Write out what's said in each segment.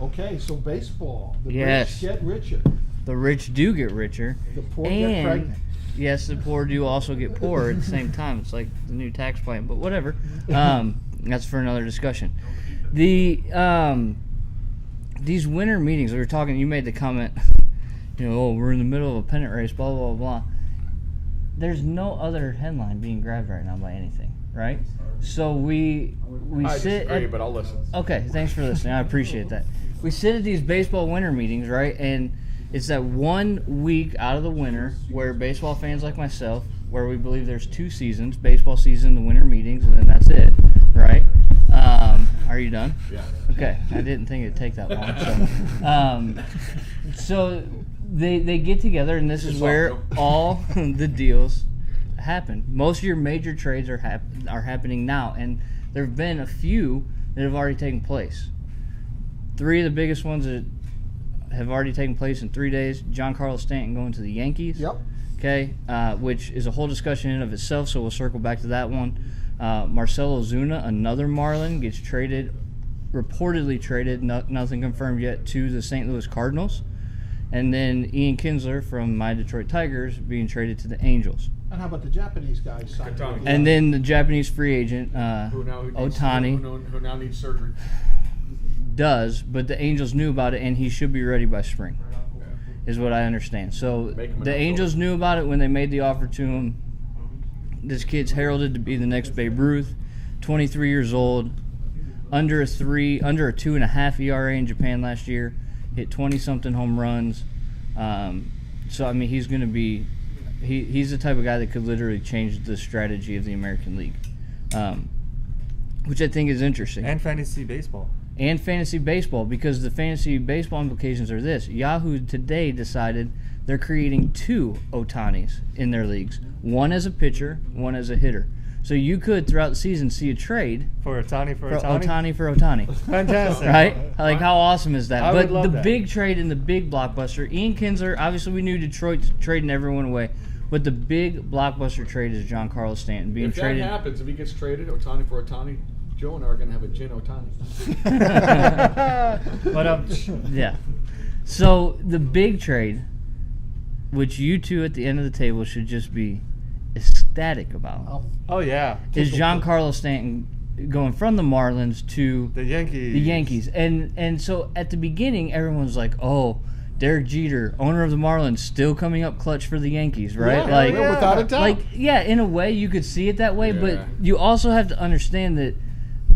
Okay, so baseball. The Yes. rich get richer. The rich do get richer. The poor get pregnant. Yes, the poor do also get poorer at the same time. It's like the new tax plan, but whatever. That's for another discussion. These winter meetings, we were talking, you made the comment, oh, we're in the middle of a pennant race, blah, blah, blah. There's no other headline being grabbed right now by anything, right? So we I sit disagree, at, but I'll listen. Okay, thanks for listening. I appreciate that. We sit at these baseball winter meetings, right? And it's that 1 week out of the winter where baseball fans like myself, where we believe there's 2 seasons, baseball season, the winter meetings, and then that's it, right? Are you done? Yeah. Okay, I didn't think it'd take that long. So they get together, and this is where all the deals happen. Most of your major trades are happening now, and there have been a few that have already taken place. 3 of the biggest ones that have already taken place in 3 days. Giancarlo Stanton going to the Yankees. Yep. Okay, which is a whole discussion in of itself, so we'll circle back to that one. Marcell Ozuna, another Marlin, gets traded, reportedly traded, nothing confirmed yet, to the St. Louis Cardinals. And then Ian Kinsler from my Detroit Tigers being traded to the Angels. And how about the Japanese guys? And then the Japanese free agent, Ohtani, who now needs surgery. Does, but the Angels knew about it, and he should be ready by spring, is what I understand. So the Angels knew about it when they made the offer to him. This kid's heralded to be the next Babe Ruth, 23 years old, under a 2.5 ERA in Japan last year, hit 20-something home runs. So, I mean, he's going to be he's the type of guy that could literally change the strategy of the American League, which I think is interesting. And fantasy baseball. And fantasy baseball, because the fantasy baseball implications are this. Yahoo today decided they're creating 2 Ohtanis in their leagues, one as a pitcher, one as a hitter. So you could, throughout the season, see a trade for Ohtani for Ohtani. Fantastic. Right? Like, how awesome is that? I But would love the that. big trade and the big blockbuster, Ian Kinsler, obviously we knew Detroit's trading everyone away, but the big blockbuster trade is Giancarlo Stanton being traded. If that happens, if he gets traded, Ohtani for Ohtani, Joe and I are going to have a gin Ohtani. But yeah. So the big trade, which you two at the end of the table should just be ecstatic about, Oh, yeah. is Giancarlo Stanton going from the Marlins to The Yankees. the Yankees. And so at the beginning, everyone's like, oh, Derek Jeter, owner of the Marlins, still coming up clutch for the Yankees, right? Yeah, without a doubt. Like, yeah, in a way, you could see it that way, Yeah. but you also have to understand that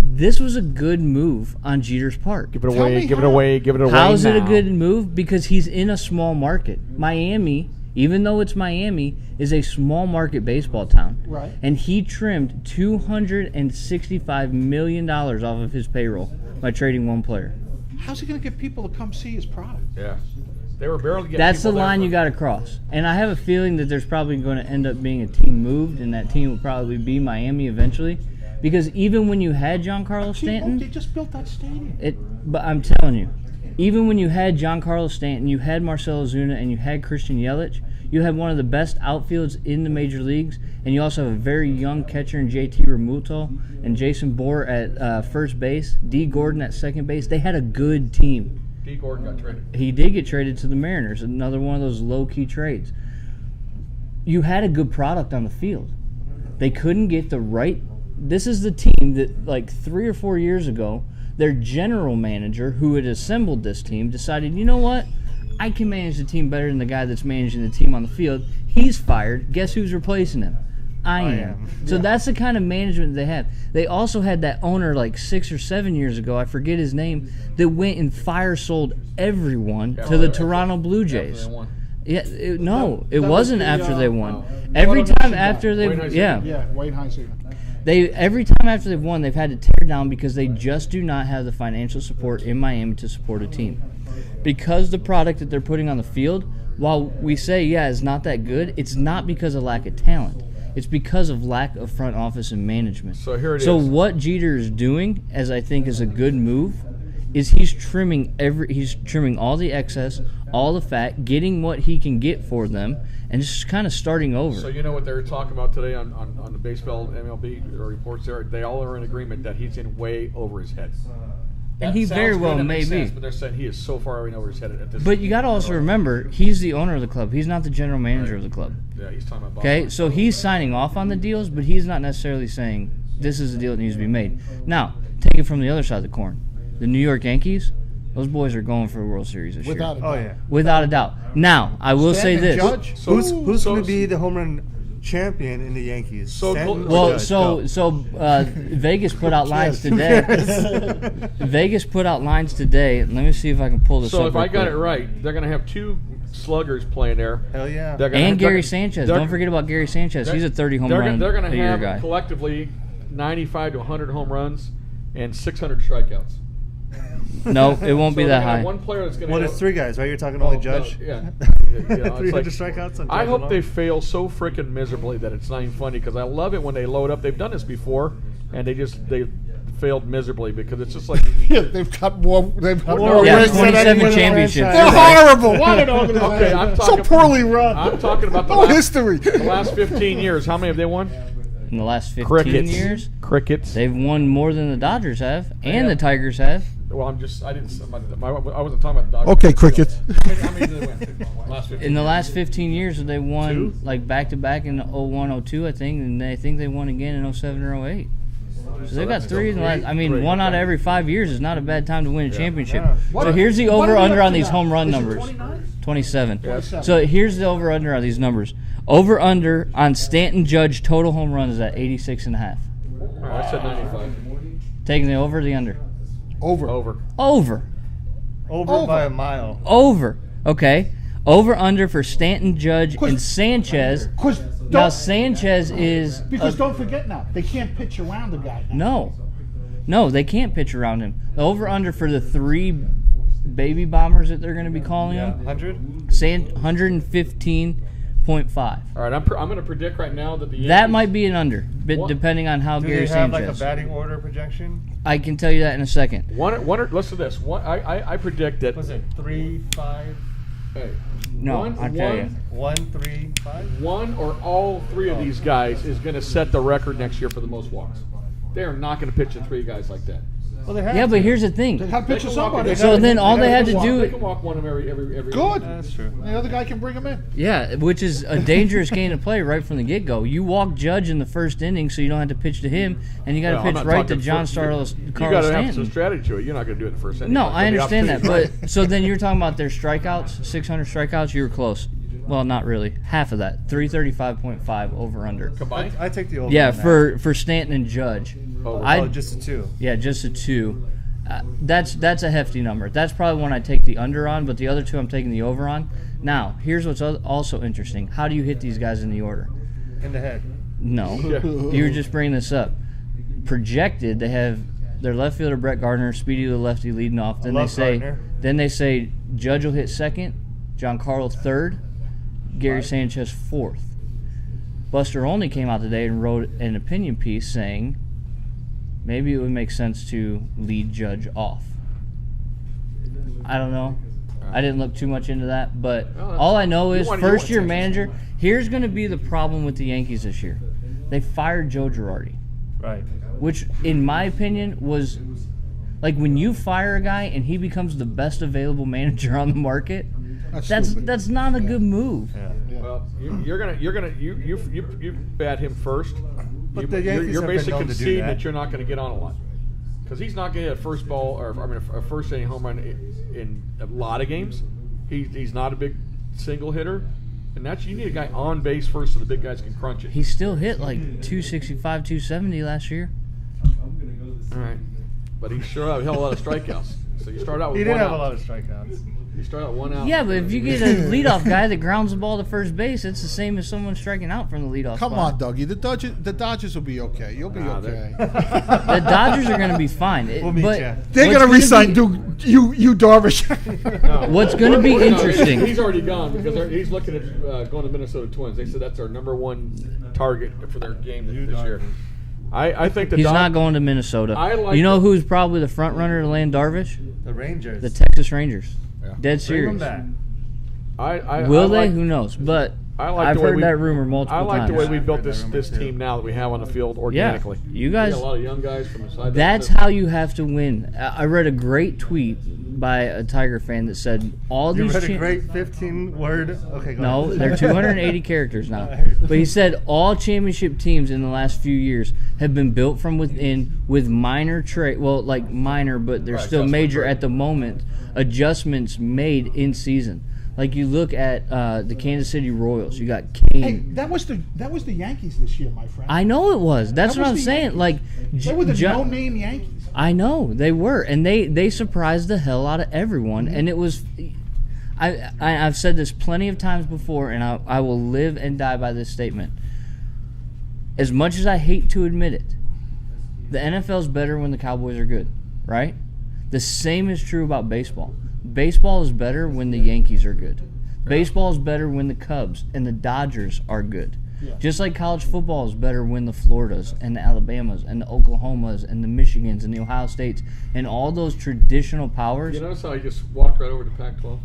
this was a good move on Jeter's part. Give it Tell away, me give it how. away, give it away. How is it a now. good move? Because he's in a small market. Miami, even though it's Miami, is a small market baseball town. Right. And he trimmed $265 million off of his payroll by trading one player. How's he going to get people to come see his product? Yeah. They were barely getting That's the people there line for- you got to cross. And I have a feeling that there's probably going to end up being a team moved, and that team will probably be Miami eventually. Because even when you had Giancarlo They Stanton, just built that stadium. but I'm telling you, even when you had Giancarlo Stanton, you had Marcell Ozuna, and you had Christian Yelich, you had one of the best outfields in the major leagues, and you also have a very young catcher in JT Realmuto and Jason Bourne at first base, D. Gordon at second base. They had a good team. D. Gordon got traded. He did get traded to the Mariners, another one of those low-key trades. You had a good product on the field. They couldn't get the right... This is the team that, like 3 or 4 years ago, their general manager, who had assembled this team, decided, you know what? I can manage the team better than the guy that's managing the team on the field. He's fired. Guess who's replacing him? I am. So that's the kind of management they have. They also had that owner like 6 or 7 years ago, I forget his name, that went and fire sold everyone to the Toronto Blue Jays. After they won. Yeah, it that was wasn't the, after they won. no. Every What time about after they, Wayne Hines? Yeah, Wayne Hines. every time after they've won, they've had to tear down because they just do not have the financial support in Miami to support a team. Because the product that they're putting on the field, while we say, yeah, it's not that good, it's not because of lack of talent. It's because of lack of front office and management. So here it So is. what Jeter is doing, as I think is a good move, is he's trimming all the excess, all the fat, getting what he can get for them, and just kind of starting over. So you know what they were talking about today on the baseball MLB reports there? They all are in agreement that he's in way over his head. And he sounds very good, well that may makes be. sense, but they're saying he is so far away over his head at this. But you got to also remember, he's the owner of the club. He's not the general manager of the club. Yeah, he's talking about. Okay, so he's signing off on the deals, but he's not necessarily saying this is the deal that needs to be made. Now, take it from the other side of the coin. The New York Yankees, those boys are going for a World Series this year. Without a doubt. Oh yeah. Without a doubt. Now, I will say Stanton, this. Judge? Who's so- going to be the home run champion in the Yankees? So Stanton or Well, Judge? so Go. Vegas put out lines Who today. cares? Vegas put out lines today. Let me see if I can pull this So up. if real I got quick. it right, they're going to have 2 sluggers playing there. Hell yeah. They're gonna And have- Gary they're- Sanchez. they're- Don't forget about Gary Sanchez. He's a 30 home they're, run They're going a to year have guy. collectively 95 to 100 home runs and 600 strikeouts. No, it won't So be they're that gonna have high. one player that's going to. Well, there's 3 guys, right? You're talking only Judge. Yeah. You know, it's 300 like- strikeouts on I Judge hope alone? they fail so freaking miserably that it's not even funny because I love it when they load up. They've done this before, and they failed miserably because it's just like Yeah, they've got more. They've got Well, more Yeah, rings than 27 anyone else. championships. They're horrible. What an organization! Okay, I'm so talking- poorly run. I'm talking about the no last, history. the last 15 years. How many have they won? In the last 15 Crickets. years, Crickets. they've won more than the Dodgers have, and Yeah. the Tigers have. Well, I didn't. I wasn't talking about the Dodgers. Okay, crickets. How many did they win? Last 15 In the years. last 15 years, they won 2? like back to back in 01, 02, I think, and I think they won again in 07 or 08. So they've got that's 3 in the last. I mean, great. one out of every 5 years is not a bad time to win a championship. Yeah. So here's the What are we over/under up on to these now? home run Is it numbers. 29? 27. Yes. So here's the over/under on these numbers. Over/under on Stanton Judge total home runs is at 86.5. All right, I said 95. Taking the over or the under? Over. Over. Over. Over by a mile. Over. Okay. Over/under for Stanton Judge Quiz- and Sanchez. Because Now don't, Sanchez is because don't forget now, they can't pitch around the guy. Now. no, they can't pitch around him. The over/under for the 3 baby bombers that they're going to be calling Yeah. him, 100? 115.5. All right, I'm going to predict right now that the Yankees, That might be an under, but What? depending on how Do Gary they have Sanchez. like a batting order projection? I can tell you that in a second. Listen to this. I predict that. Was it 3, 5, Hey, No, one, I'll tell you. 1, 3, 5? one or all 3 of these guys is going to set the record next year for the most walks. They are not going to pitch to 3 guys like that. Well, they have Yeah, to. but here's the thing. They have to pitch to They can walk somebody. it. So then all they had to They do, can walk one of every. Good. That's true. The other guy can bring him in. yeah, which is a dangerous game to play right from the get-go. You walk Judge in the first inning, so you don't have to pitch to him, and you got to Well, I'm pitch not right to talking John first- Carlos You got to have some Stanton. strategy to it. You're not going to do it in the first inning. No, Like, I the understand that, opportunity- but so then you're talking about their strikeouts, 600 strikeouts. You were close. Well, not really. Half of that, 335.5 over/under. combined. I take the over. Yeah, on that. for Stanton and Judge. Over. Oh, just a 2. Yeah, just a 2. That's a hefty number. That's probably one I take the under on, but the other 2 I'm taking the over on. Now, here's what's also interesting. How do you hit these guys in the order? In the head. No. Yeah. You were just bringing this up. Projected, they have their left fielder Brett Gardner, Speedy the lefty leading off. Then love Gardner. Then they say Judge will hit second, Giancarlo third, Gary Sanchez fourth. Buster Olney came out today and wrote an opinion piece saying maybe it would make sense to lead Judge off. I don't know. I didn't look too much into that, but all I know is you want first-year Texas. manager. Here's going to be the problem with the Yankees this year. They fired Joe Girardi, Right. which, in my opinion, was like when you fire a guy and he becomes the best available manager on the market. stupid. That's not a good move. Yeah. Well, you bat him first. But the Yankees you're have been basically known to do conceding that. that you're not going to get on a lot because he's not going to hit a first ball or a first inning home run in a lot of games. He's not a big single hitter, and you need a guy on base first so the big guys can crunch it. He still hit like 265, 270 last year. All right, but he sure had a hell of a lot of strikeouts. So you start out with He did one have out. a lot of strikeouts. You start out 1 out. Yeah, but if you get a leadoff guy that grounds the ball to first base, it's the same as someone striking out from the leadoff Come spot. on, Dougie. The Dodgers will be okay. You'll be Nah, okay. The Dodgers are going to be fine. We'll meet but ya. They're what's gonna resign be- you Darvish. No. What's going to be No, interesting? He's already gone because he's looking at going to Minnesota Twins. They said that's our #1 target for their game this year. I think the He's not going to Minnesota. I like you know the- who's probably the front runner to land Darvish? The Rangers. The Texas Rangers. Yeah. Dead Bring serious. them back. I Will I they? like- Who knows? But I've heard that rumor multiple I like times. the way we built I've heard that this rumor, too. team now that we have on the field organically. You We guys, got a lot of young guys from the side. that's how you have to win. I read a great tweet by a Tiger fan that said all You these. read a great 15-word. Okay, go No, ahead. they're 280 characters now. But he said all championship teams in the last few years have been built from within with minor like minor, but they're Right, still major adjustments, right. at the moment, adjustments made in season. Like you look at the Kansas City Royals, you got Kane. Hey, that was the Yankees this year, my friend. I know it was. That's That what was I'm the saying. Yankees. Like They were the Ju- no-name Yankees. I know they were, and they surprised the hell out of everyone. And it was, I've said this plenty of times before, and I will live and die by this statement. As much as I hate to admit it, the NFL's better when the Cowboys are good, right? The same is true about baseball. Baseball is better when the Yankees are good. Baseball is better when the Cubs and the Dodgers are good. Yeah. Just like college football is better when the Floridas and the Alabamas and the Oklahomas and the Michigans and the Ohio States and all those traditional powers. You notice how I just walked right over to Pac-12?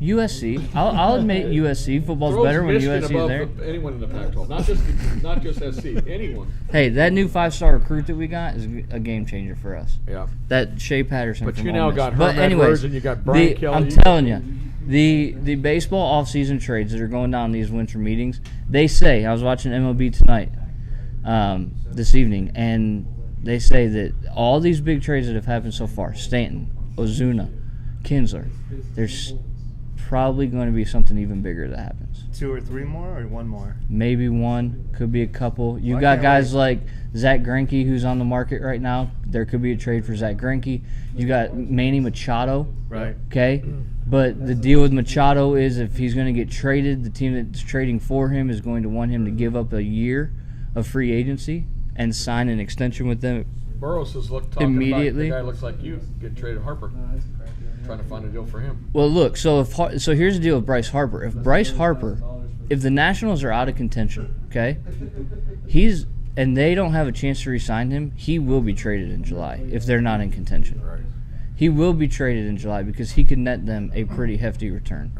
USC, I'll admit USC football's Throws better when Michigan USC is above there. anyone in the Pac-12, not just SC, anyone. Hey, that new 5-star recruit that we got is a game changer for us. Yeah. That Shea Patterson. But from you Ole now Miss. got But Herm anyways, Edwards and you got Brian Kelly. I'm telling you, the baseball offseason trades that are going down in these winter meetings, they say, I was watching MLB tonight, this evening, and they say that all these big trades that have happened so far, Stanton, Ozuna, Kinsler, there's probably going to be something even bigger that happens. 2 or 3 more, or 1 more? Maybe one, could be a couple. You I got can't guys wait. like Zach Greinke, who's on the market right now. There could be a trade for Zach Greinke. You got Manny Machado. Right. Okay, but the deal with Machado is if he's going to get traded, the team that's trading for him is going to want him to give up a year of free agency and sign an extension with them. Burroughs is talking Immediately. about the guy looks like you get traded Harper, trying to find a deal for him. Well, look, so here's the deal with Bryce Harper. If the Nationals are out of contention, okay, and they don't have a chance to re-sign him, he will be traded in July if they're not in contention. Right. He will be traded in July because he could net them a pretty hefty return.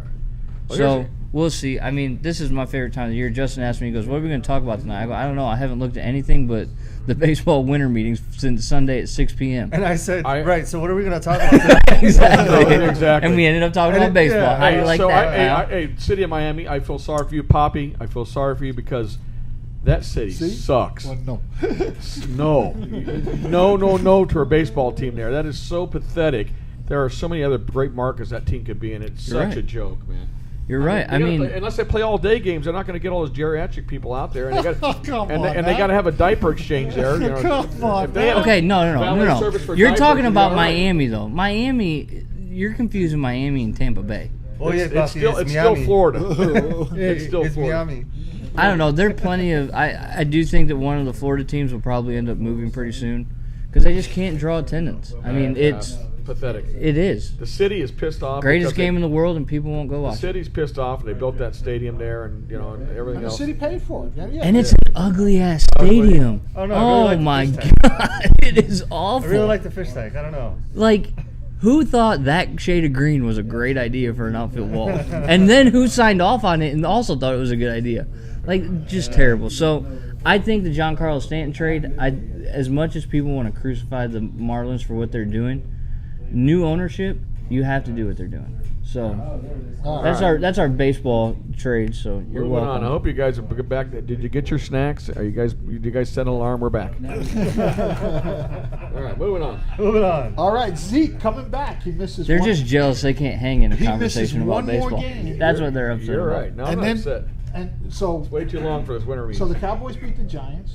Well, So we'll see. I mean, this is my favorite time of the year. Justin asked me, he goes, what are we going to talk about tonight? I go, I don't know. I haven't looked at anything but the baseball winter meetings since Sunday at 6 p.m. And I said, I- right, so what are we going to talk about today? Exactly. Exactly. And we ended up talking And about baseball. yeah. How do you like so that, Al? hey, City of Miami, I feel sorry for you. Poppy, I feel sorry for you because that city See? sucks. Well, no. No to a baseball team there. That is so pathetic. There are so many other great markets that team could be in. It's You're such right. a joke, man. You're right. I mean, unless they play all day games, they're not going to get all those geriatric people out there, and they got Come and on, they man. got to have a diaper exchange there. You know, Come on, if they have okay, no. valet service for You're diapers, talking you'd be about all right. Miami, though. Miami, you're confusing Miami and Tampa Bay. Oh, yeah, It's Buffy, still Miami. Florida. It's still It's Florida. Miami. I don't know. There are plenty of. I do think that one of the Florida teams will probably end up moving pretty soon because they just can't draw attendance. I mean, it's pathetic. it is The city is pissed off. greatest because game in the world and people won't go The watch it. city's pissed off. They built that stadium there, and and everything And the else. city paid for it. Yeah. And it's an ugly ass stadium. Oh, no, I really like the my fish tank. god, it is awful. I really like the fish tank. I don't know. Like, who thought that shade of green was a great idea for an outfield wall? And then who signed off on it and also thought it was a good idea? Like, just terrible. So, I think the Giancarlo Stanton trade, as much as people want to crucify the Marlins for what they're doing, new ownership, you have to do what they're doing. So, that's our baseball trade. So you're Moving welcome. on. I hope you guys are back. Did you get your snacks? Did you guys set an alarm? We're back. All right, moving on. Moving on. All right, Zeke coming back. He misses. They're one. just jealous they can't hang in a He conversation misses about one more baseball. game. That's what they're upset You're about. right. No, I'm And not then- upset. And so, Way too long for this winter meeting. so the Cowboys beat the Giants.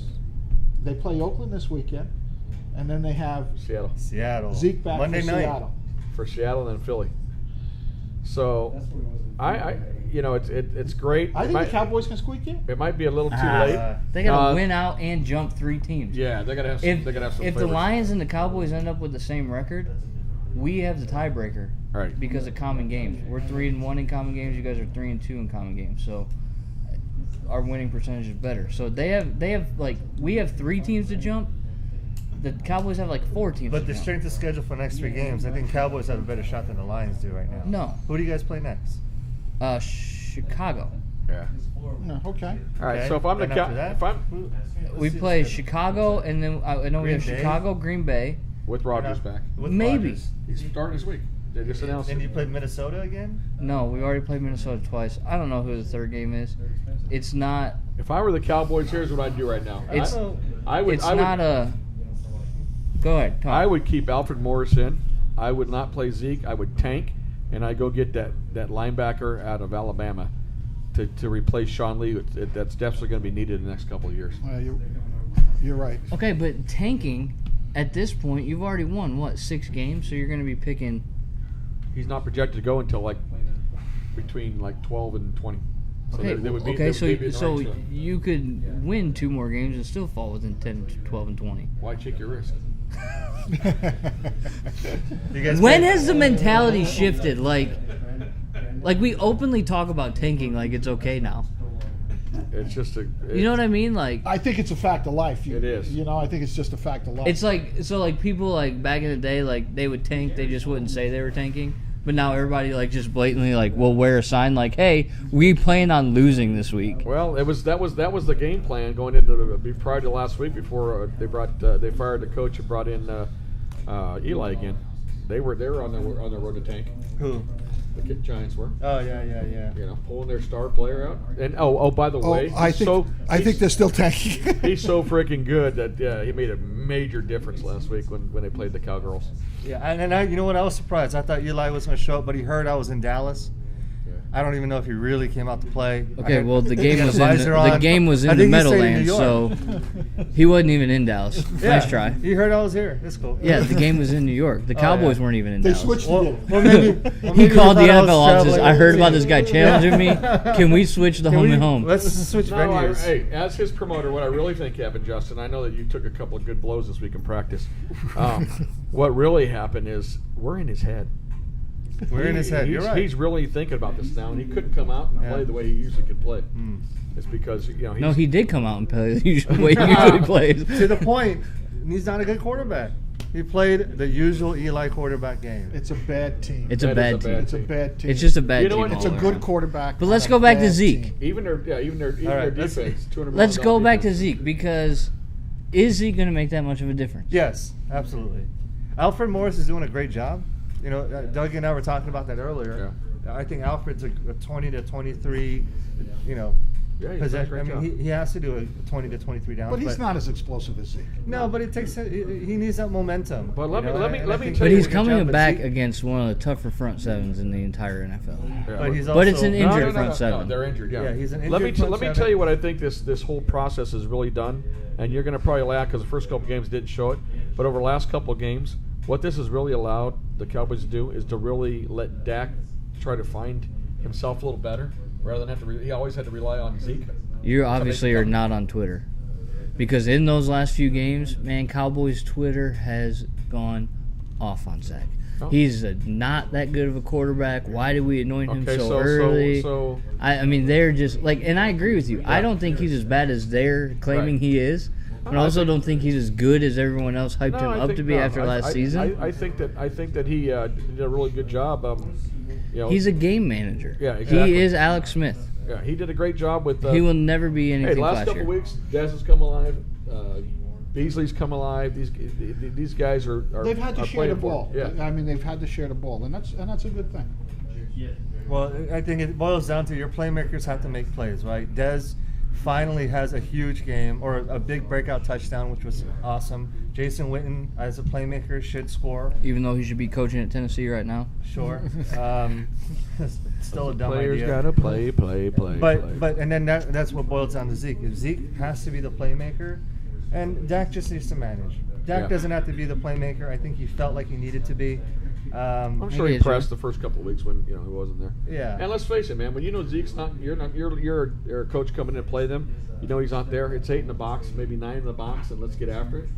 They play Oakland this weekend, and then they have Seattle Seattle. Zeke back Monday for night. Seattle. for Seattle and then Philly. So, it's great. I It think might- the Cowboys can squeak in. It might be a little too late. They got to Uh, win out and jump 3 teams. Yeah, they gotta have some. If, they gotta have some. if the favorites. Lions and the Cowboys end up with the same record, we have the tiebreaker Right. because of common games. We're 3-1 in common games. You guys are 3-2 in common games. So our winning percentage is better. So they have like we have 3 teams to jump. The Cowboys have like 4 teams. But to the jump. strength of schedule for next 3 games, I think Cowboys have a better shot than the Lions do right now. No. Who do you guys play next? Chicago. Yeah. No, okay. All right. Okay. So if I'm the Then after that, if I'm We play Chicago, and then I know we have Green Bay. Chicago, Green Bay. with Rogers back, with Maybe. Rodgers. he's starting this week. They just announced And it. you played Minnesota again? No, we already played Minnesota twice. I don't know who the third game is. It's not. If I were the Cowboys, here's what I'd do right now. It's I would. It's I would, not a. Go ahead. Talk. I would keep Alfred Morris in. I would not play Zeke. I would tank, and I go get that linebacker out of Alabama to replace Sean Lee. That's definitely going to be needed in the next couple of years. You're right. Okay, but tanking. At this point, you've already won what 6 games, so you're going to be picking. He's not projected to go until between 12 and 20. So Okay, they would be, okay, they so would be in the so range, though. you could win 2 more games and still fall within 10, 12, and 20. Why take your risk? You guys When played- has the mentality shifted? Like we openly talk about tanking like it's okay now. It's just a. You know what I mean? Like I think it's a fact of life. It is. You know, I think it's just a fact of life. it's like people like back in the day, like they would tank, they just wouldn't say they were tanking. But now everybody like just blatantly like will wear a sign like, "Hey, we plan on losing this week." Well, that was the game plan going into prior to last week before they fired the coach and brought in Eli again. They were on their road to tank. Who? The Giants were. Oh, yeah. You know, pulling their star player out. And by the way, I think they're still tanking. he's so freaking good that he made a major difference last week when they played the Cowgirls. Yeah, and you know what? I was surprised. I thought Eli was going to show up, but he heard I was in Dallas. I don't even know if he really came out to play. Okay, well the he game had was a in visor the on. game was I in the think he stayed in Meadowlands, New so York. he wasn't even in Dallas. Yeah, Nice try. He heard I was here. That's cool. Yeah, the game was in New York. The Cowboys weren't even in They Dallas. switched Well, it. well, maybe He called the thought I was NFL offices. traveling I heard with about the this guy team. challenging me. Can we switch the Can home we- and home? Let's switch No, venues. hey, as his promoter, what I really think happened, Justin, I know that you took a couple of good blows this week in practice. What really happened is we're in his head. We're in his head. You're right. He's really thinking about this now, and he couldn't come out and play the way he usually could play. It's because No, he did come out and play the way he usually plays. To the point, he's not a good quarterback. He played the usual Eli quarterback game. It's a bad team. It's a That bad is a team. bad It's a bad team. It's just a bad You know team. what? It's all a good around. quarterback. But let's on go a back to bad Zeke. team. even their All right, let's- defense. $200 Let's million go back to defense. Zeke because is he going to make that much of a difference? Yes, absolutely. Alfred Morris is doing a great job. You know, Doug and I were talking about that earlier. I think Alfred's a 20 to 23, Yeah, he's done a possession. great I mean, job. he has to do a 20 to 23 down. But he's not as explosive as Zeke. No, but it takes. He needs that momentum. But let you me- know, let me- and let I me think tell But you he's what coming Zeke- back against one of the tougher front sevens in the entire NFL. Yeah, But he's But it's also- an injured front seven. they're injured. Yeah, Yeah, he's an Let me injured front let me seven. tell you what I think this whole process has really done, and you're going to probably laugh because the first couple games didn't show it, but over the last couple of games, what this has really allowed the Cowboys to do is to really let Dak try to find himself a little better, rather than have to. He always had to rely on Zeke. You obviously are not on Twitter. Because in those last few games, man, Cowboys Twitter has gone off on Zach. Oh. He's not that good of a quarterback. Why did we anoint him Okay, so so early? so I mean, they're just like, and I agree with you. I don't think he's as bad as they're claiming Right. he is, but I also don't think he's as good as everyone else hyped him I up think- to be after last season. I think that he did a really good job. He's a game manager. Yeah, exactly. He is Alex Smith. Yeah, he did a great job with. He will never be anything Hey, last flashier. couple weeks, Dez has come alive. Beasley's come alive. These guys are They've had to are share the playing for ball. it. Yeah. I mean, they've had to share the ball, and that's a good thing. Well, I think it boils down to your playmakers have to make plays, right? Dez finally has a huge game or a big breakout touchdown, which was awesome. Jason Witten, as a playmaker, should score. Even though he should be coaching at Tennessee right now. Sure. Still a dumb Players idea. gotta play. But and then that's what boils down to Zeke. If Zeke has to be the playmaker, and Dak just needs to manage. Dak Yeah. doesn't have to be the playmaker. I think he felt like he needed to be. I'm sure I he get pressed you. the first couple of weeks when he wasn't there. Yeah. And let's face it, man. When you know Zeke's you're a coach coming in to play them. You know he's not there. It's 8 in the box, maybe 9 in the box, and let's get after it.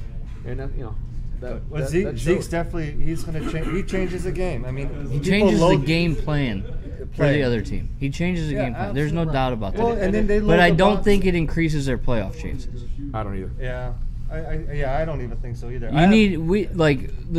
And that, Well, Zeke's shows. definitely he's going to change. He changes the game. I mean, He people changes the load- game plan for Play. the other team. He changes the Yeah, game plan. There's no absolutely. doubt about that. Well, and then they but load I the don't box. think it increases their playoff chances. I don't either. Yeah, I don't even think so either.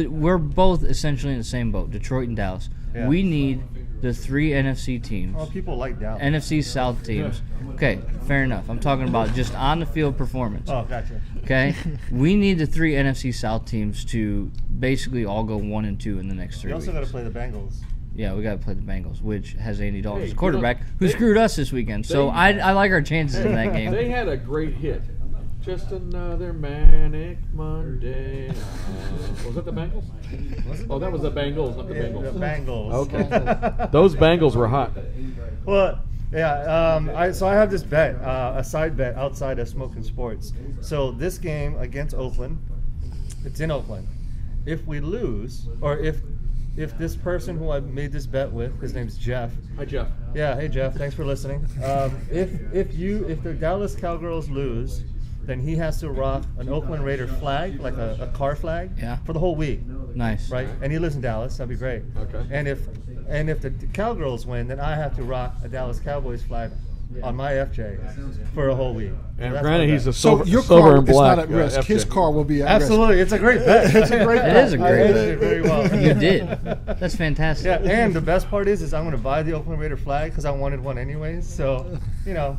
We're both essentially in the same boat, Detroit and Dallas. Yeah. We need the 3 NFC teams. Oh, people like Dallas. NFC South teams. Okay, fair enough. I'm talking about just on the field performance. Oh, gotcha. Okay, we need the 3 NFC South teams to basically all go 1-2 in the next 3 You weeks. also got to play the Bengals. Yeah, we got to play the Bengals, which has Andy Dalton Hey, as quarterback, who they- screwed us this weekend. So they- I like our chances in that game. They had a great hit. Just another manic Monday. Was that the Bengals? Oh, that was the Bengals, not the Yeah, Bengals. the Bengals. Okay. Those Bengals were hot. Well, yeah. So I have this bet, a side bet outside of smoking sports. So this game against Oakland, it's in Oakland. If we lose, or if this person who I made this bet with, his name's Jeff. Hi, Jeff. Yeah, hey Jeff, thanks for listening. If the Dallas Cowgirls lose, then he has to rock an Oakland Raider flag, like a car flag, Yeah. for the whole week. Nice. Right, and he lives in Dallas. That'd be great. Okay. And if the Cowgirls win, then I have to rock a Dallas Cowboys flag on my FJ for a whole week. And So that's granted, my he's bet. a So silver, your silver car and is black. not at risk. FJ. His car will be at Absolutely, it's a great bet. It's a great It bet. is a I great did bet. it very well. You did. That's fantastic. Yeah, and the best part is I'm going to buy the Oakland Raider flag because I wanted one anyways. So,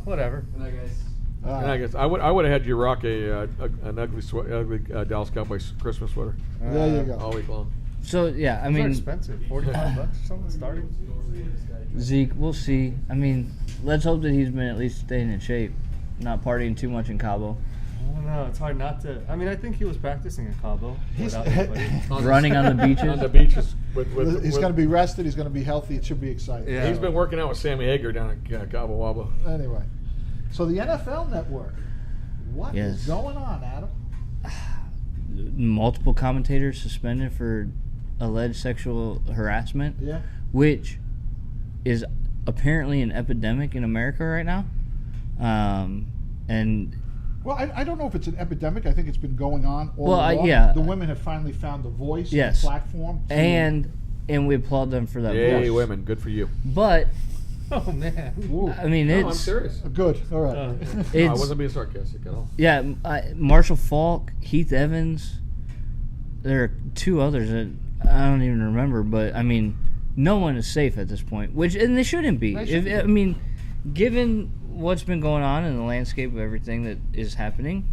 whatever. risk. And I guess I would have had you rock an ugly Dallas Cowboys Christmas sweater There you go. all week long. So yeah, I They're mean, expensive, $45 or something starting. Zeke, we'll see. I mean, let's hope that he's been at least staying in shape, not partying too much in Cabo, I don't know. It's hard not to. I mean, I think he was practicing in Cabo. He's- without anybody. running on the beaches. On the beaches. With He's going to be rested. He's going to be healthy. It should be exciting. Yeah. He's been working out with Sammy Hagar down at Cabo Wabo. Anyway, so the NFL Network. What is Yes. going on, Adam? Multiple commentators suspended for alleged sexual harassment, Yeah. which is apparently an epidemic in America right now. And Well, I don't know if it's an epidemic. I think it's been going on all Well, along. yeah. The women have finally found the voice, Yes. the platform. to- and we applaud them for that Yay, voice. women. Good for you. But Oh man. Ooh. I mean, No, I'm it's serious. Good. All right. No, I it's wasn't being sarcastic at all. yeah. Marshall Falk, Heath Evans. There are two others that I don't even remember, but I mean, no one is safe at this point. And they shouldn't be. They shouldn't be. I mean, given what's been going on in the landscape of everything that is happening,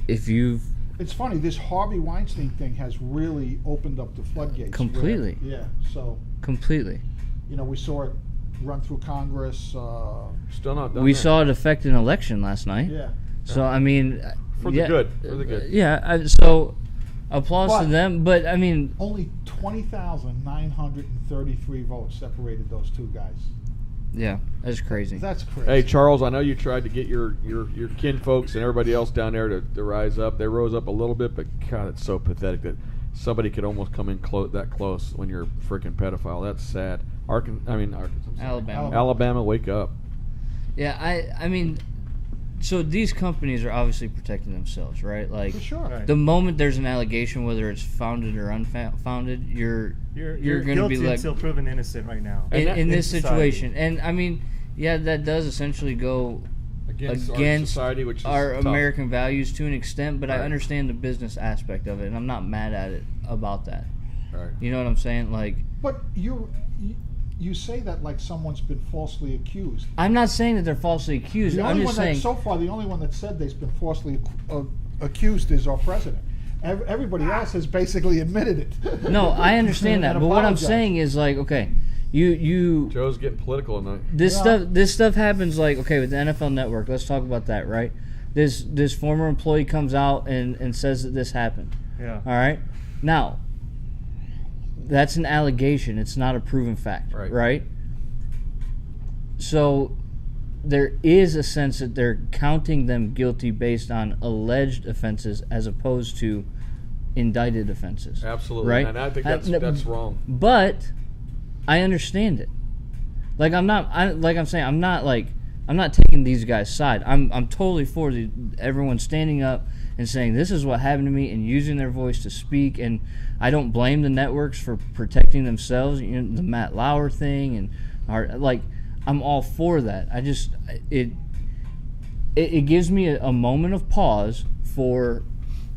if you've It's funny. This Harvey Weinstein thing has really opened up the floodgates. Completely. Yeah. So completely. we saw it run through Congress. Still not done We there. saw it affect an election last night. Yeah. So I mean, For the good. For the good. Yeah. So applause to But- them. But I mean, Only 20,933 votes separated those two guys. yeah, that's crazy. That's crazy. Hey, Charles, I know you tried to get your kin folks and everybody else down there to rise up. They rose up a little bit, but God, it's so pathetic that somebody could almost come in that close when you're a freaking pedophile. That's sad. Arkansas. Alabama. Alabama, wake up. Yeah, I mean, so these companies are obviously protecting themselves, right? Like, For sure. Right. the moment there's an allegation, whether it's founded or unfounded, you're You're going to be guilty like until proven innocent right now. in this society. situation. And I mean, yeah, that does essentially go Against our against society, which is our tough. American values to an extent, but I Right. understand the business aspect of it, and I'm not mad at it about that. Right. You know what I'm saying? Like, But you say that like someone's been falsely accused. I'm not saying that they're falsely accused. The I'm only just one saying. that so far, the only one that said they've been falsely accused is our president. Everybody else has basically admitted it. No, I understand that, And but what I'm apologized. saying is like, okay, you Joe's getting political tonight. this Yeah. stuff happens like, okay, with the NFL Network. Let's talk about that, right? This former employee comes out and says that this happened. Yeah. All right, now that's an allegation. It's not a proven fact, Right. right? So there is a sense that they're counting them guilty based on alleged offenses as opposed to indicted offenses. Absolutely. Right? And I think Uh, that's wrong. But I understand it. Like I'm not taking these guys' side. I'm totally for everyone standing up and saying this is what happened to me and using their voice to speak. And I don't blame the networks for protecting themselves. The Matt Lauer thing and I'm all for that. I just it gives me a moment of pause for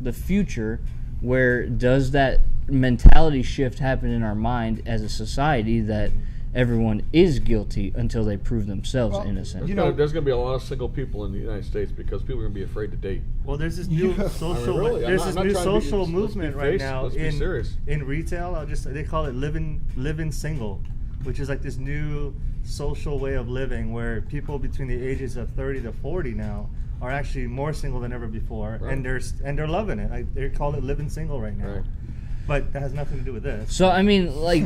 the future. Where does that mentality shift happen in our mind as a society that everyone is guilty until they prove themselves Well, innocent. you know, there's going to be a lot of single people in the United States because people are going to be afraid to date. Well, there's this new Yeah. social, really, I'm there's not- this I'm new not trying to be- social let's be movement right face- now let's be serious. in retail. They call it living single, which is like this new social way of living where people between the ages of 30 to 40 now are actually more single than ever before, Right. and they're loving it. Like, they call it living single right now. Right. But that has nothing to do with this. So I mean, like,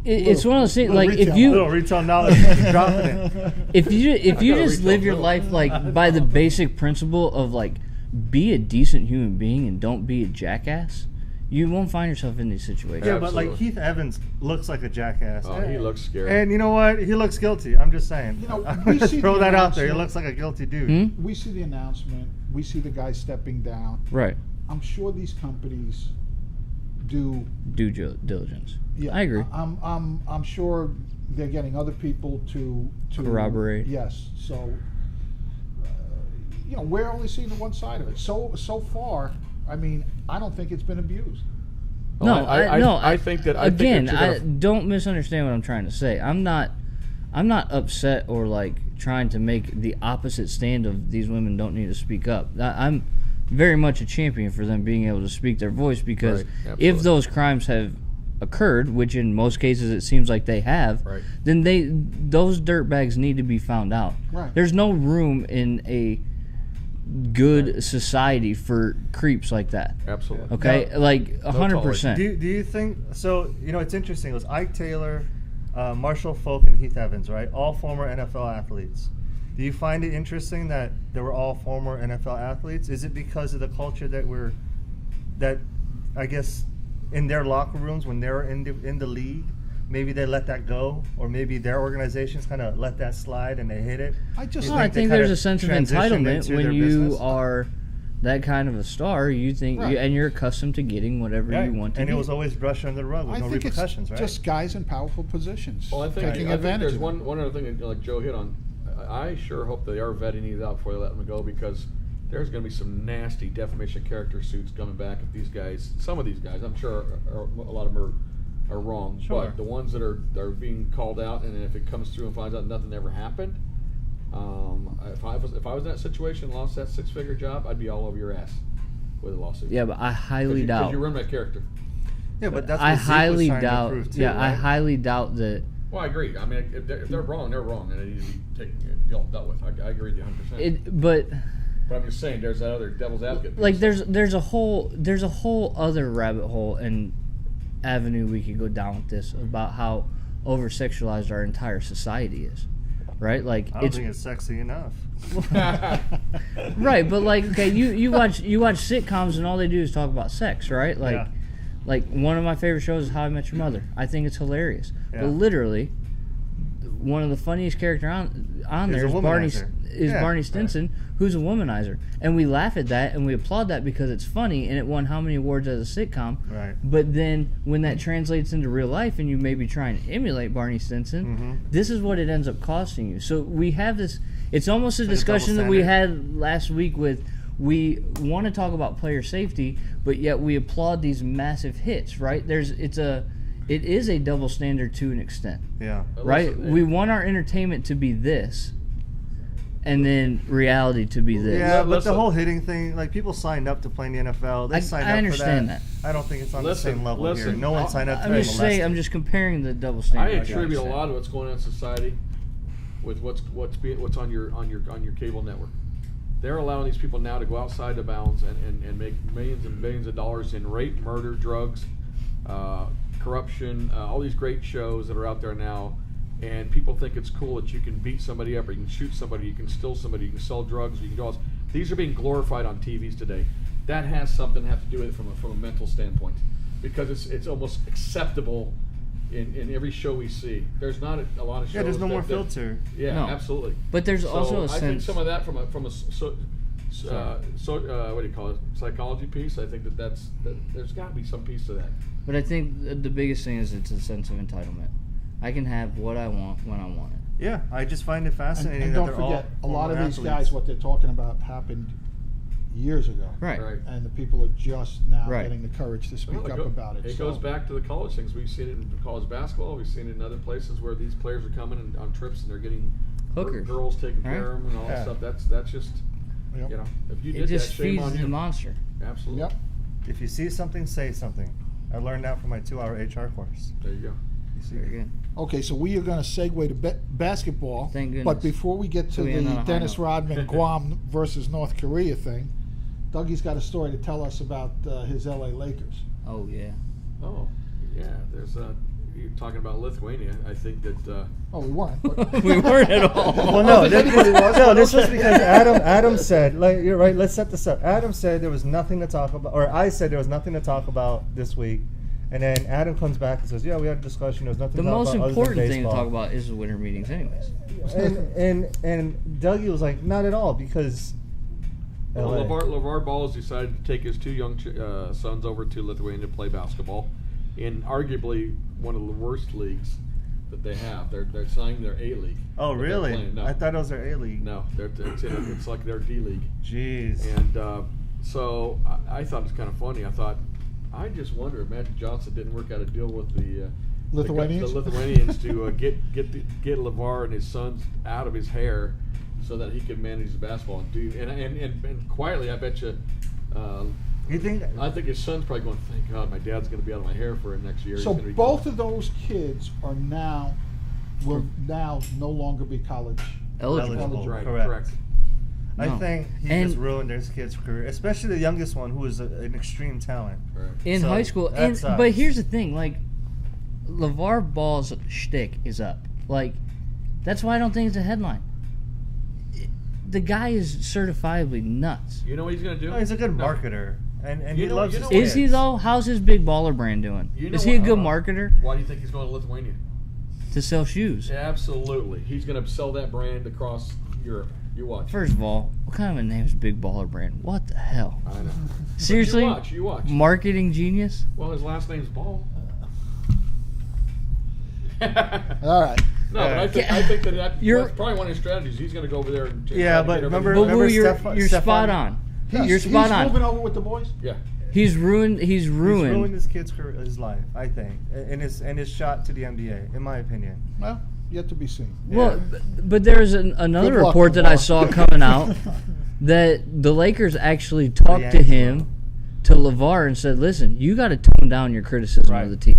it's one of those things. little Like, if retail. you Little retail knowledge, dropping it. if you got a just retail live your bill. life like by the basic principle of like be a decent human being and don't be a jackass, you won't find yourself in these situations. Yeah, but like Absolutely. Heath Evans looks like a jackass. Oh, he looks scary. And you know what? He looks guilty. I'm just saying. You know, I'm we gonna see throw the that out there. He announcement. looks like a guilty dude. Hmm? we see the announcement. We see the guy stepping down. Right. I'm sure these companies do. Due diligence. Yeah, I agree. I'm sure they're getting other people to Corroborate. Yes. So, you know, we're only seeing the one side of it. So far, I mean, I don't think it's been abused. Oh, No, I think that again, that you're gonna- don't misunderstand what I'm trying to say. I'm not upset or like trying to make the opposite stand of these women don't need to speak up. I'm very much a champion for them being able to speak their voice because Right, if absolutely. those crimes have occurred, which in most cases it seems like they have, Right. then those dirtbags need to be found out. Right. There's no room in a good society for creeps like that. Absolutely. Okay, like tolerance. 100%. Do you think so? You know, it's interesting. It was Ike Taylor, Marshall Falk, and Heath Evans, right? All former NFL athletes. Do you find it interesting that they were all former NFL athletes? Is it because of the culture that I guess in their locker rooms when they're in the league, maybe they let that go, or maybe their organizations kind of let that slide and they hit it? I just No, I they think kind there's of a sense of transitioned entitlement into when their you business? are that kind of a star. You think, Right. and you're accustomed to getting whatever Right. you want to and get. it was always brushed under the rug with I no think repercussions, it's right? just guys in powerful positions Well, I think taking I think advantage there's of it. one other thing that, like Joe hit on. I sure hope they are vetting these out before they let them go because there's going to be some nasty defamation of character suits coming back if these guys. Some of these guys, I'm sure, a lot of them are wrong. Sure. But the ones that are being called out, and if it comes through and finds out nothing ever happened, if I was in that situation and lost that six-figure job, I'd be all over your ass with a lawsuit. Yeah, but I highly Because doubt. you ruined my character. yeah, but that's I what Zeke was highly trying to doubt. prove too, Yeah, I right? highly doubt that. Well, I agree. I mean, if they're wrong, they're wrong, and they need to be dealt with. I agree with you 100%. But But I'm just saying, there's that other devil's advocate. like, piece. there's a whole other rabbit hole and avenue we could go down with this about how over-sexualized our entire society is, right? Like I don't think it's sexy enough. right, but like, okay, you watch sitcoms and all they do is talk about sex, right? Like, Yeah. like one of my favorite shows is How I Met Your Mother. I think it's hilarious, Yeah. but literally, one of the funniest character on Is there a is Barney womanizer. Yeah, Barney right. Stinson, who's a womanizer, and we laugh at that and we applaud that because it's funny and it won how many awards as a sitcom. Right. But then when that translates into real life and you maybe try and emulate Barney Stinson, Mm-hmm. this is what it ends up costing you. So we have this. It's almost a like a double discussion that we standard. had last week with. We want to talk about player safety, but yet we applaud these massive hits. Right? It is a double standard to an extent. Yeah. Right? Listen, We want our entertainment to be this, and then reality to be this. Yeah, but listen. the whole hitting thing, like people signed up to play in the NFL. They I- signed I up understand for that. I don't think it's on the Listen, same level here. listen, No one signed up to I'm be just saying. molested. I'm just comparing the double I standard. attribute a lot of what's going on in society with what's on your cable network. They're allowing these people now to go outside the bounds and make millions and billions of dollars in rape, murder, drugs, corruption, all these great shows that are out there now. And people think it's cool that you can beat somebody up, or you can shoot somebody, you can steal somebody, you can sell drugs, you can do all this. These are being glorified on TVs today. That has something to have to do with it from a mental standpoint, because it's almost acceptable in every show we see. There's not a lot of shows. Yeah, there's no more that- filter. No. Yeah, absolutely. But there's So also a I think sense. some of that from a what do you call it, psychology piece. I think that's there's got to be some piece to that. But I think the biggest thing is it's a sense of entitlement. I can have what I want when I want it. Yeah, I just find it fascinating And that don't they're forget, all a lot of former these athletes. guys, what they're talking about happened years ago. Right. And the people are just now Right. getting the courage to speak up about it. It So- goes back to the college things. We've seen it in college basketball. We've seen it in other places where these players are coming and on trips and they're getting Hookers. girls taking Right. care of them and all that Yeah. stuff. That's just Yep. you know, if you It did just that, shame feeds on the you. monster. Absolutely. Yep. If you see something, say something. I learned that from my 2-hour HR course. There you go. You see Very good. Okay, so we are going to segue to basketball. Thank goodness. But before we get to So we end on the a high Dennis note. Rodman Guam versus North Korea thing, Dougie's got a story to tell us about his LA Lakers. Oh yeah. Oh, yeah. There's you're talking about Lithuania. I think that Oh, we weren't. But We weren't at all. Well, no, think anybody was, but this was okay. because Adam said, like, you're right. Let's set this up. Adam said there was nothing to talk about, or I said there was nothing to talk about this week, and then Adam comes back and says, "Yeah, we had a discussion. There's nothing The to talk most about important other than thing to baseball." talk about is the winter meetings, anyways. And Dougie was like, "Not at all," because LA. Lavar Ball has decided to take his two young sons over to Lithuania to play basketball in arguably one of the worst leagues that they have. They're signing their A league. Oh, that they're really? playing. No, I thought it was their A league. no, it's like their D league. Jeez. And so I thought it was kind of funny. I just wonder if Magic Johnson didn't work out a deal with the Lithuanians? the Lithuanians to get Lavar and his sons out of his hair so that he could manage the basketball and do and quietly, I bet you. You think? I think his son's probably going, thank God my dad's going to be out of my hair for next year. so He's gonna be both gone." of those kids will now no longer be college. Eligible. Right, Correct. correct. I No. think he And- just ruined his kid's career, especially the youngest one, who is an extreme talent. Right. In So, high school. that And sucks. but here's the thing, like LeVar Ball's shtick is up. Like that's why I don't think it's a headline. The guy is certifiably nuts. You know what he's going to do? No, he's a good No. marketer, and You he know- loves you his know what- Is he kids. though? How's his big baller brand doing? You know Is he a what? good marketer Why do you think he's going to Lithuania? to sell shoes? Absolutely. He's going to sell that brand across Europe. You watch. First of all, what kind of a name is Big Baller Brand? What the hell? I know. Seriously? You watch. Marketing genius? Well, his last name's Ball. All right. No, but I think that You're- that's probably one of his strategies. He's going to go over there and Yeah, try to but get remember- everybody- But Woo, you're, Steph- you're Steph spot on- on. He's, You're spot he's moving on. over with the boys. yeah. He's ruined He's ruined his kid's career, his life, I think, and his shot to the NBA, in my opinion. Well, yet to be seen. Well, but there's another Good luck, report that I Lamar. saw coming out that the Lakers actually talked to Yankees. him, to LeVar, and said, listen, you got to tone down your criticism Right. of the team.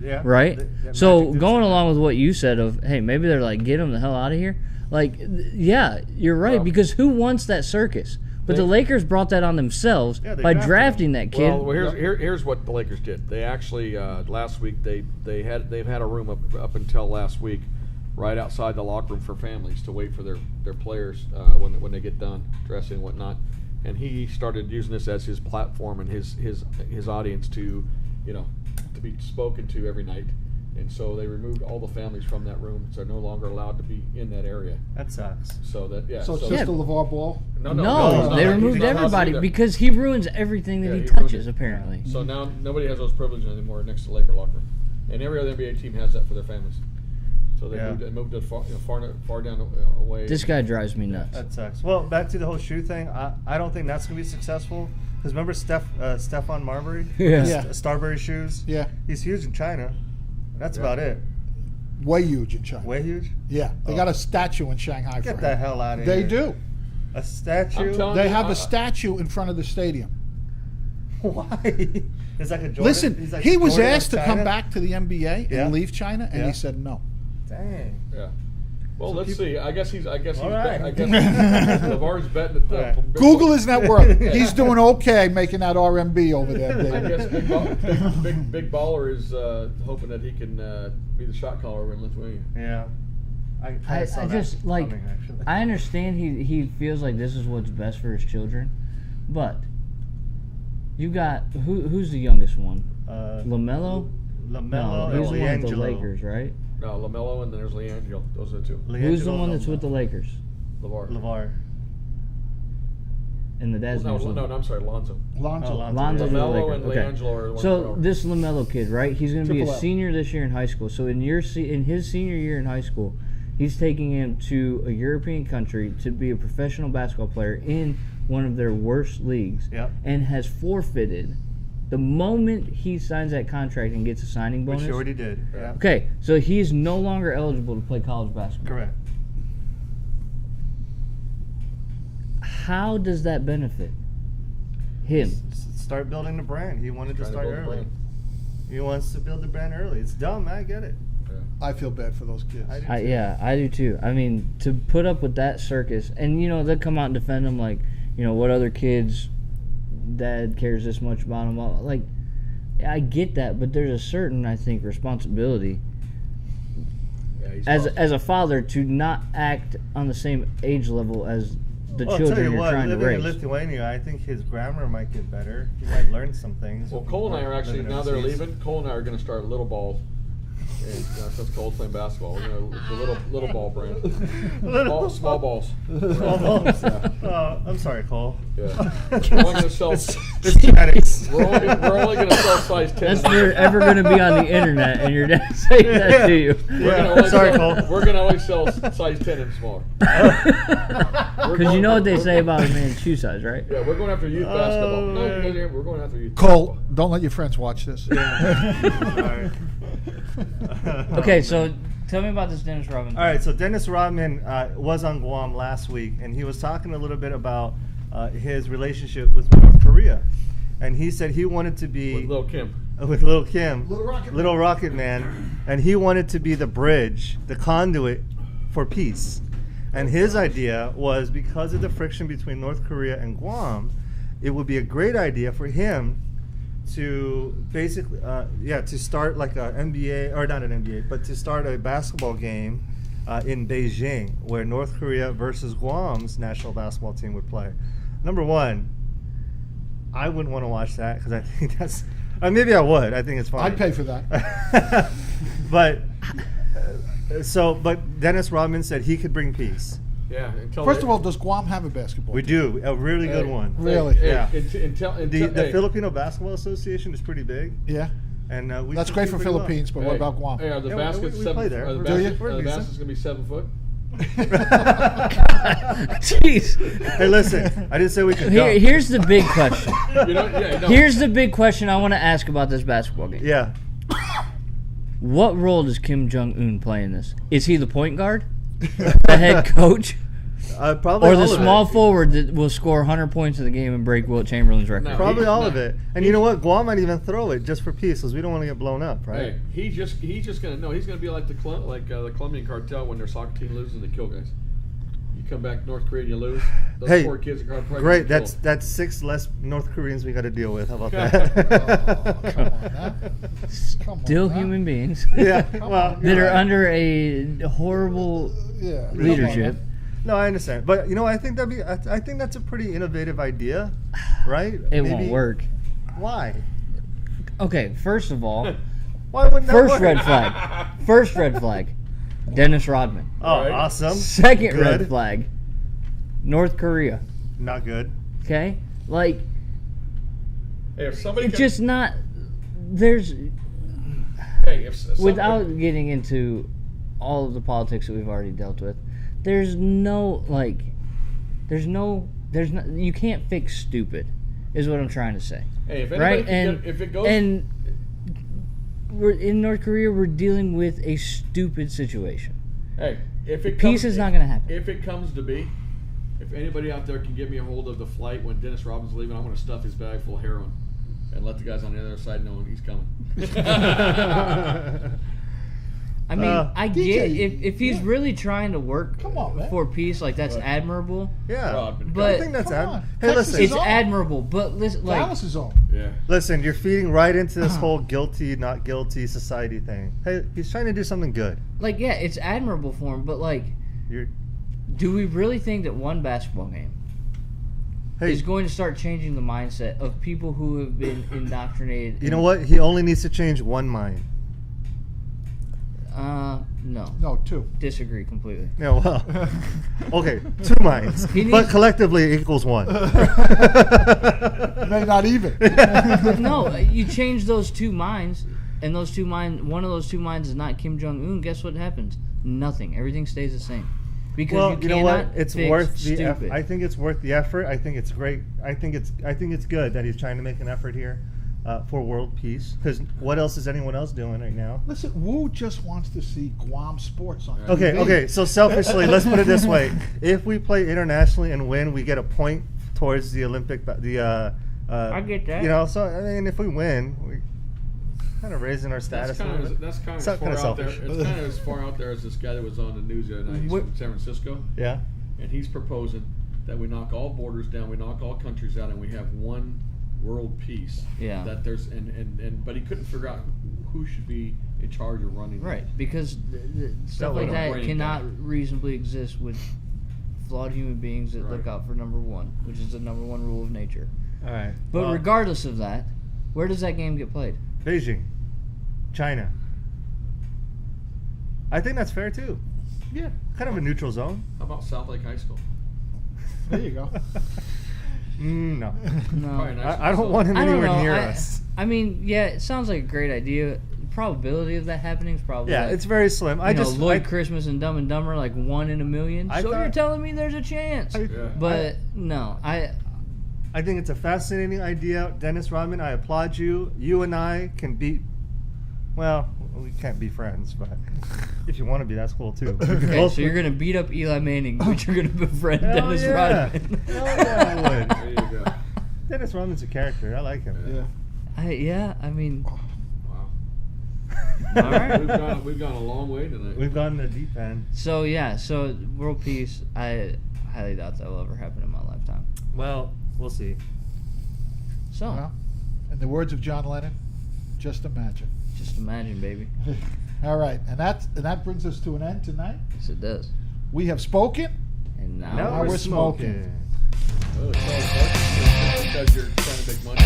Yeah. Right? Magic So did going say along that. with what you said of, hey, maybe they're like, get him the hell out of here. Like, yeah, you're right, Well- because who wants that circus? But the They- Lakers brought that on themselves Yeah, they by drafted drafting that kid. Well, here's what the Lakers did. They actually last week they've had a room up until last week, right outside the locker room for families to wait for their players when they get done dressing and whatnot. And he started using this as his platform and his audience to be spoken to every night. And so they removed all the families from that room, so they're no longer allowed to be in that area. That sucks. So that So it's just the LeVar Ball. no, No, they he's removed not allowed to everybody do that. because he ruins everything that Yeah, he he ruined touches, it. apparently. So now nobody has those privileges anymore next to the Laker locker room, and every other NBA team has that for their families. So they Yeah. moved it far down away. This guy drives me nuts. That sucks. Well, back to the whole shoe thing. I don't think that's gonna be successful. Because remember Stephon Marbury? Yeah. Yeah. Starbury shoes. Yeah. He's huge in China. That's Yeah. about it. Way huge in China. Way huge. Yeah. They Oh. got a statue in Shanghai for Get him. the hell out of They here. do. A statue. I'm telling They you, have a statue in front of the stadium. Why? It's like a Jordan. Listen, he's like he was Jordan of asked to come China? back to the NBA Yeah. and leave China, and Yeah. he said no. Dang. Yeah. Well, let's see. I guess he's. All right. I guess LeVar's betting that. All right. Google his net worth. He's doing okay making that RMB over there, I David. guess big baller is hoping that he can be the shot caller over in Lithuania. Yeah. I I saw that just like coming, actually. I understand he feels like this is what's best for his children, but you got who's the youngest one? LaMelo? LaMelo he's and the one with the LiAngelo. Lakers, right? No, LaMelo and then there's LiAngelo. Those are the two. Who's the LiAngelo one that's and with the Lakers? LeVar. LeVar. And the dad's name's No, I'm sorry, Lonzo. Lonzo. Oh, Lonzo. Lonzo to the LaMelo Lakers. and Okay. LiAngelo are the ones So that are- this LaMelo kid, right? He's going to be a Triple L. senior this year in high school. So in his senior year in high school, he's taking him to a European country to be a professional basketball player in one of their worst leagues, Yep. and has forfeited the moment he signs that contract and gets a signing bonus. Which he already did. Yeah. Okay, so he's no longer eligible to play college basketball. Correct. How does that benefit him? Start building the brand. He wanted to Trying to start build the early. brand. He wants to build the brand early. It's dumb. I get it. I feel bad for those kids. I do too. Yeah, I do too. I mean, to put up with that circus, and they'll come out and defend him like, what other kids' dad cares this much about him? Like, I get that, but there's a certain, I think, responsibility Yeah, he's as a father to not act on the same age level as the Well, I'll tell children you you're what, trying to living in raise. Lithuania, I think his grammar might get better. He might learn some things. Well, Cole and I are actually, Living now they're overseas. leaving, Cole and I are going to start a little ball. And since Cole's playing basketball, we're going to the little ball brand. Small balls. Small balls. Yeah. I'm sorry, Cole. Yeah. We're only going to sell. It's genetics. We're only going to sell size 10. That's never ever going to be on the internet, and your dad saying that to you. Sorry, Cole. We're going to only sell size 10 and smaller. Because you know what they say about a man's shoe size, right? Yeah, we're going after youth basketball. No, man. you guys are- we're going after youth Cole, basketball. don't let your friends watch this. Sorry. Okay, so tell me about this Dennis Rodman. All right, so Dennis Rodman was on Guam last week, and he was talking a little bit about his relationship with North Korea. And he said he wanted to be With Lil Kim. with Lil Kim, Little Rocket Man, and he wanted to be the bridge, the conduit for peace. And his idea was, because of the friction between North Korea and Guam, it would be a great idea for him to basically, to start like a NBA, or not an NBA, but to start a basketball game in Beijing, where North Korea versus Guam's national basketball team would play. Number one, I wouldn't want to watch that because I think that's, maybe I would. I think it's fine. I'd pay for that. but Dennis Rodman said he could bring peace. Yeah. First of all, does Guam have a basketball We team? do, a really good one. Really? Yeah. The The Filipino Basketball Association is pretty big, Yeah. and we That's compete great for pretty well. Philippines, but what about Guam? Hey, are the Yeah, baskets we 7 play there. Are the Do you? baskets, We're are the decent. baskets going to be 7 foot? Jeez. Hey, listen, I didn't say we could dunk. Here's the big question. No. Here's the big question I want to ask about this basketball game. Yeah. What role does Kim Jong-un play in this? Is he the point guard? The head coach? Probably Or all the of small it. forward that will score 100 points in the game and break Wilt Chamberlain's record? No. Probably all of No. it. And you know what? Guam might even throw it just for peace, because we don't want to get blown up, right? Hey, he's just going to he's going to be like the Colombian cartel when their soccer team loses and they kill guys. You come back to North Korea and you lose. Those Hey, poor kids are going to probably Great. get That's killed. 6 less North Koreans we got to deal with. How about Oh, that? come on now. Come Still on now. human beings yeah. Well, that you're are right. under a horrible Yeah. come on leadership. now. No, I understand, but I think I think that's a pretty innovative idea, right? It won't work. Why? Okay, first of all, Why wouldn't that first work? red flag. First red flag. Dennis Rodman. Oh, Right. awesome. Second Good. red flag. North Korea. Not good. Okay? Like, Hey, if somebody it's can, just not. There's. hey, if somebody, Without getting into all of the politics that we've already dealt with, there's no, you can't fix stupid, is what I'm trying to say. hey, if anybody Right? can if it goes, And we're in North Korea, we're dealing with a stupid situation. hey, if it Peace comes, is not going to happen. If it comes to be, if anybody out there can get me a hold of the flight when Dennis Rodman's leaving, I'm going to stuff his bag full of heroin and let the guys on the other side know he's coming. I mean, I DJ, get if he's really trying to work Come on, man. for peace, like that's What? admirable. Yeah. Rodman. But- I think that's Come on. Hey, Texas listen. is It's on. admirable, but listen, like Dallas is on. Yeah. Listen, you're feeding right into this whole guilty, not guilty society thing. Hey, he's trying to do something good. yeah, it's admirable for him, but like, You're, do we really think that one basketball game hey, is going to start changing the mindset of people who have been indoctrinated? you know what? He only needs to change one mind. No. No, 2. Disagree completely. Yeah, well, okay, 2 minds, He but needs- collectively it equals 1. Maybe not even. But no, you change those 2 minds, and those 2 minds, one of those 2 minds is not Kim Jong Un. Guess what happens? Nothing. Everything stays the same. Because Well, you you know what? cannot It's fix worth the stupid. effort. I think it's worth the effort. I think it's great. I think it's good that he's trying to make an effort here for world peace. Because what else is anyone else doing right now? Listen, Wu just wants to see Guam sports on TV. Okay. So selfishly, let's put it this way: if we play internationally and win, we get a point towards the Olympic. I get that. You know, so I mean, if we win, we kind of raising our status. That's kind of as It's far kinda out there. selfish. It's kind of as far out there as this guy that was on the news the other night. He's What- from San Francisco, Yeah. and he's proposing that we knock all borders down, we knock all countries out, and we have one world peace. Yeah. That there's but he couldn't figure out who should be in charge of running. Right, because stuff would like that bring it cannot down. reasonably exist with flawed human beings that look Right. out for number one, which is the number one rule of nature. All right. But Well, regardless of that, where does that game get played? Beijing, China. I think that's fair too. Yeah, Kind of a neutral zone. How about South Lake High School? there you go. No. No, Probably nice I don't want him I don't anywhere know. near I, us. I mean, yeah, it sounds like a great idea. The probability of that happening is probably Yeah, like, it's very slim. you know, Lloyd Christmas and Dumb and Dumber, like 1 in a million. I So you're thought- telling me there's a chance? Yeah. But no, I think it's a fascinating idea. Dennis Rodman, I applaud you. You and I can be, well, we can't be friends, but if you want to be, that's cool too. We can okay, both- so you're gonna beat up Eli Manning, but you're gonna befriend Hell Dennis yeah. Rodman. Hell yeah, I would. There you go. Dennis Rodman's a character. I like him. Yeah. I mean, Wow. all right. We've gone a long way tonight. We've gone to the deep end. So yeah, so world peace, I highly doubt that will ever happen in my lifetime. Well, we'll see. So Well, in the words of John Lennon, just imagine. just imagine, baby. All right, and that brings us to an end tonight. Yes, it does. We have spoken. And now, Now we're we're smoking. smoking. Oh, it's all because you're trying to make money.